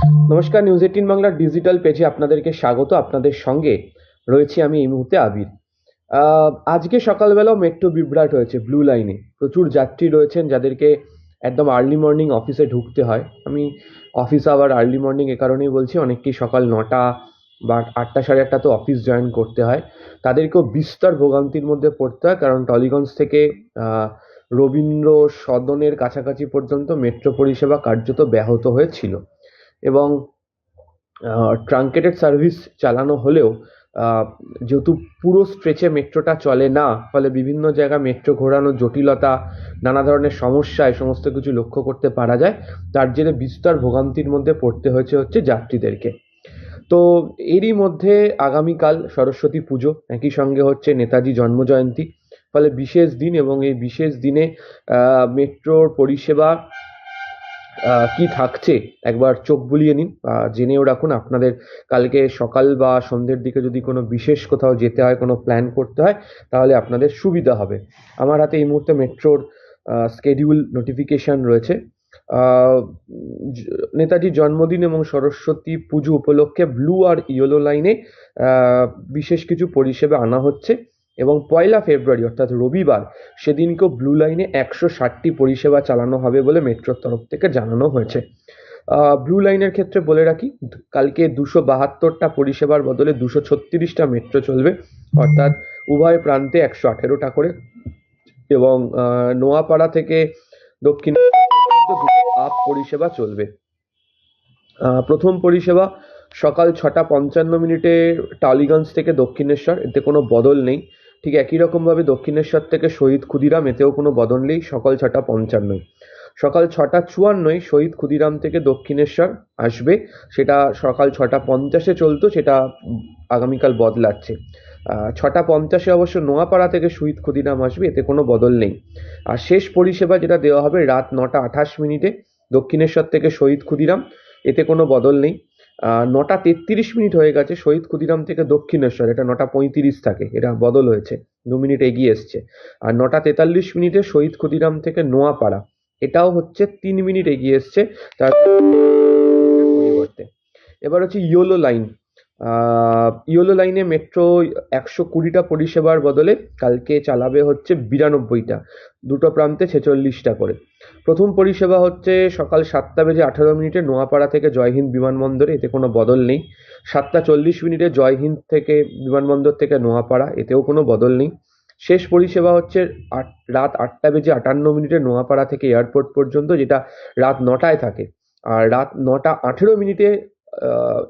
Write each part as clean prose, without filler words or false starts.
নমস্কার, নিউজ 18 বাংলার ডিজিটাল পেজে আপনাদেরকে স্বাগত। আপনাদের সঙ্গে রয়েছি আমি এই মুহূর্তে আবির। আজকে সকালবেলাও মেট্রো বিভ্রাট হয়েছে ব্লু লাইনে। প্রচুর যাত্রী রয়েছেন যাদেরকে একদম আর্লি মর্নিং অফিসে ঢুকতে হয়। আমি অফিস আবার আর্লি মর্নিং এ কারণেই বলছি, অনেককেই সকাল 9টা বা 8টা সাড়ে 8টা তো অফিস জয়েন করতে হয়। তাদেরকেও বিস্তর ভোগান্তির মধ্যে পড়তে হয়, কারণ টলিগঞ্জ থেকে রবীন্দ্র সদনের কাছাকাছি পর্যন্ত মেট্রো পরিষেবা কার্যত ব্যাহত হয়েছিল। এবং ট্রাঙ্কেটেড সার্ভিস চালানো হলেও যেহেতু পুরো স্ট্রেচে মেট্রোটা চলে না, ফলে বিভিন্ন জায়গা মেট্রো ঘোরানোর জটিলতা, নানা ধরনের সমস্যা এই সমস্ত কিছু লক্ষ্য করতে পারা যায়। তার জেরে বিস্তর ভোগান্তির মধ্যে পড়তে হচ্ছে যাত্রীদেরকে। তো এরই মধ্যে আগামীকাল সরস্বতী পুজো, একই সঙ্গে হচ্ছে নেতাজি জন্মজয়ন্তী। ফলে বিশেষ দিন, এবং এই বিশেষ দিনে মেট্রোর পরিষেবা কি থাকছে একবার চোখ বুলিয়ে নিন, জেনেও রাখুন। আপনাদের কালকে সকাল বা সন্ধ্যের দিকে যদি কোনো বিশেষ কোথাও যেতে হয়, কোনো প্ল্যান করতে হয়, তাহলে আপনাদের সুবিধা হবে। আমার হাতে এই মুহূর্তে মেট্রোর স্কেডিউল নোটিফিকেশন রয়েছে। নেতাজির জন্মদিন এবং সরস্বতী পুজো উপলক্ষে ব্লু আর ইয়েলো লাইনে বিশেষ কিছু পরিষেবা আনা হচ্ছে, এবং 1 ফেব্রুয়ারি অর্থাৎ রবিবার সেদিনকেও ব্লু লাইনে 160টি পরিষেবা চালানো হবে বলে মেট্রোর তরফ থেকে জানানো হয়েছে। ব্লু লাইনের ক্ষেত্রে বলে রাখি, কালকে 272টা পরিষেবার বদলে 236টা মেট্রো চলবে, অর্থাৎ উভয় প্রান্তে 118টা করে। এবং নোয়াপাড়া থেকে দক্ষিণ দুটো আপ পরিষেবা চলবে। প্রথম পরিষেবা সকাল 6টা 55 মিনিটে টালিগঞ্জ থেকে দক্ষিণেশ্বর, এতে কোনো বদল নেই। ঠিক একই রকমভাবে দক্ষিণেশ্বর থেকে শহীদ ক্ষুদিরাম, এতেও কোনো বদল নেই, সকাল 6টা 55। সকাল 6টা 54 শহীদ ক্ষুদিরাম থেকে দক্ষিণেশ্বর আসবে, সেটা সকাল 6টা 50 চলতো, সেটা আগামীকাল বদলাচ্ছে। 6টা 50 অবশ্য নোয়াপাড়া থেকে শহীদ ক্ষুদিরাম আসবে, এতে কোনো বদল নেই। আর শেষ পরিষেবা যেটা দেওয়া হবে রাত 9টা 28 দক্ষিণেশ্বর থেকে শহীদ ক্ষুদিরাম, এতে কোনো বদল নেই। 9টা 33 হয়ে গেছে শহীদ ক্ষুদিরাম থেকে দক্ষিণেশ্বর, এটা 9টা 35 থাকে, এটা বদল হয়েছে, 2 মিনিট এগিয়ে এসছে। আর 9টা 43 শহীদ ক্ষুদিরাম থেকে নোয়াপাড়া, এটাও হচ্ছে 3 মিনিট এগিয়ে এসছে তার পরিবর্তে। এবার হচ্ছে ইয়োলো লাইন। ইয়োলো লাইনে মেট্রো 120টা পরিষেবার বদলে কালকে চালাবে হচ্ছে 92টা, দুটো প্রান্তে 46টা করে। প্রথম পরিষেবা হচ্ছে সকাল 7টা 18 নোয়াপাড়া থেকে জয়হিন্দ বিমানবন্দরে, এতে কোনো বদল নেই। 7টা 40 জয়হিন্দ থেকে বিমানবন্দর থেকে নোয়াপাড়া, এতেও কোনো বদল নেই। শেষ পরিষেবা হচ্ছে রাত 8টা 58 নোয়াপাড়া থেকে এয়ারপোর্ট পর্যন্ত, যেটা রাত 9টায় থাকে। আর রাত 9টা 18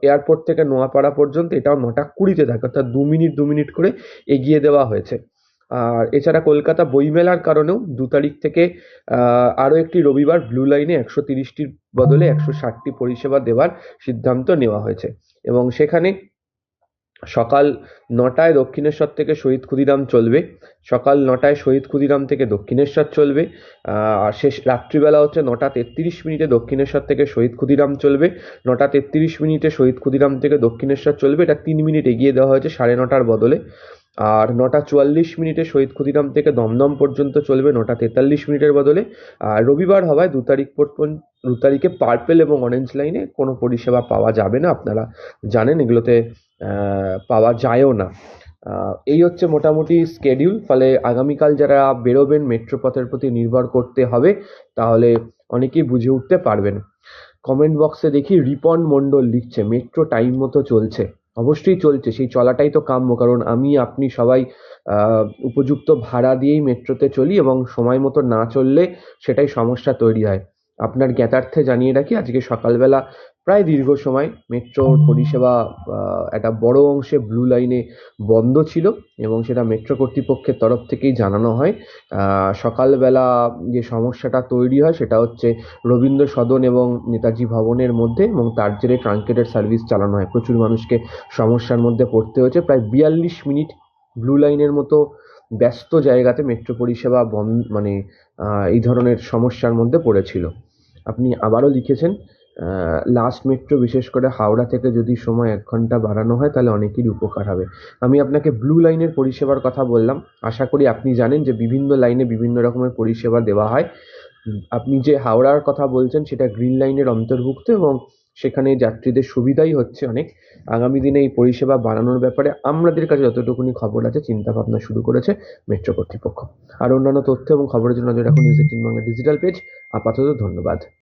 এয়ারপোর্ট থেকে নোয়াপাড়া পর্যন্ত, এটাও 9টা 20 থাকে, অর্থাৎ 2 মিনিট করে এগিয়ে দেওয়া হয়েছে। আর এছাড়া কলকাতা বইমেলার কারণেও 2 তারিখ থেকে আরও একটি রবিবার ব্লু লাইনে 130টির বদলে 160টি পরিষেবা দেওয়ার সিদ্ধান্ত নেওয়া হয়েছে। এবং সেখানে সকাল 9টায় দক্ষিণেশ্বর থেকে শহীদ ক্ষুদিরাম চলবে, সকাল 9টায় শহীদ ক্ষুদিরাম থেকে দক্ষিণেশ্বর চলবে। আর শেষ রাত্রিবেলা হচ্ছে 9টা 33 দক্ষিণেশ্বর থেকে শহীদ ক্ষুদিরাম চলবে, 9টা 33 শহীদ ক্ষুদিরাম থেকে দক্ষিণেশ্বর চলবে, এটা 3 মিনিট এগিয়ে দেওয়া হয়েছে 9:30টার বদলে। আর 9টা 44 শহীদ ক্ষুদিরাম থেকে দমদম পর্যন্ত চলবে 9টা 43 বদলে। আর রবিবার হওয়ায় 2 তারিখে পার্পেল এবং অরেঞ্জ লাইনে কোনো পরিষেবা পাওয়া যাবে না, আপনারা জানেন এগুলোতে পাওয়া যায়ও না। এই হচ্ছে মোটামুটি স্কেডিউল। ফলে আগামীকাল যারা বেরোবেন মেট্রো পথের প্রতি নির্ভর করতে হবে, তাহলে অনেকেই বুঝে উঠতে পারবেন। কমেন্ট বক্সে দেখি রিপন মণ্ডল লিখছে, মেট্রো টাইম মতো চলছে। অবশ্যই চলছে, সেই চলাটাই তো কাম্য, কারণ আমি আপনি সবাই উপযুক্ত ভাড়া দিয়েই মেট্রোতে চলি, এবং সময় মতো না চললে সেটাই সমস্যা তৈরি হয়। আপনার জ্ঞাতার্থে জানিয়ে রাখি, আজকে সকালবেলা প্রায় দীর্ঘ সময় মেট্রোর পরিষেবা একটা বড় অংশে ব্লু লাইনে বন্ধ ছিল, এবং সেটা মেট্রো কর্তৃপক্ষের তরফ থেকেই জানানো হয়। সকালবেলা যে সমস্যাটা তৈরি হয় সেটা হচ্ছে রবীন্দ্র সদন এবং নেতাজি ভবনের মধ্যে, এবং তার জেরে ট্রাঙ্কেটেড সার্ভিস চালানো হয়। প্রচুর মানুষকে সমস্যার মধ্যে পড়তে হয়েছে। প্রায় 42 মিনিট ব্লু লাইনের মতো ব্যস্ত জায়গাতে মেট্রো পরিষেবা মানে এই ধরনের সমস্যার মধ্যে পড়েছিল। আপনি আবারও লিখেছেন, লাস্ট মেট্রো বিশেষ করে হাওড়া থেকে যদি সময় 1 ঘন্টা বাড়ানো হয় তাহলে অনেকেরই উপকার হবে। আমি আপনাকে ব্লু লাইনের পরিষেবার কথা বললাম। আশা করি আপনি জানেন যে বিভিন্ন লাইনে বিভিন্ন রকমের পরিষেবা দেওয়া হয়। আপনি যে হাওড়ার কথা বলছেন সেটা গ্রিন লাইনের অন্তর্ভুক্ত এবং সেখানে যাত্রীদের সুবিধাই হচ্ছে অনেক। আগামী দিনে এই পরিষেবা বাড়ানোর ব্যাপারে আমাদের কাছে যতটুকুনি খবর আছে চিন্তা ভাবনা শুরু করেছে মেট্রো কর্তৃপক্ষ। আর অন্যান্য তথ্য এবং খবরের জন্য নজর রাখুন নিউজ 18 বাংলা ডিজিটাল পেজ। আপাতত ধন্যবাদ।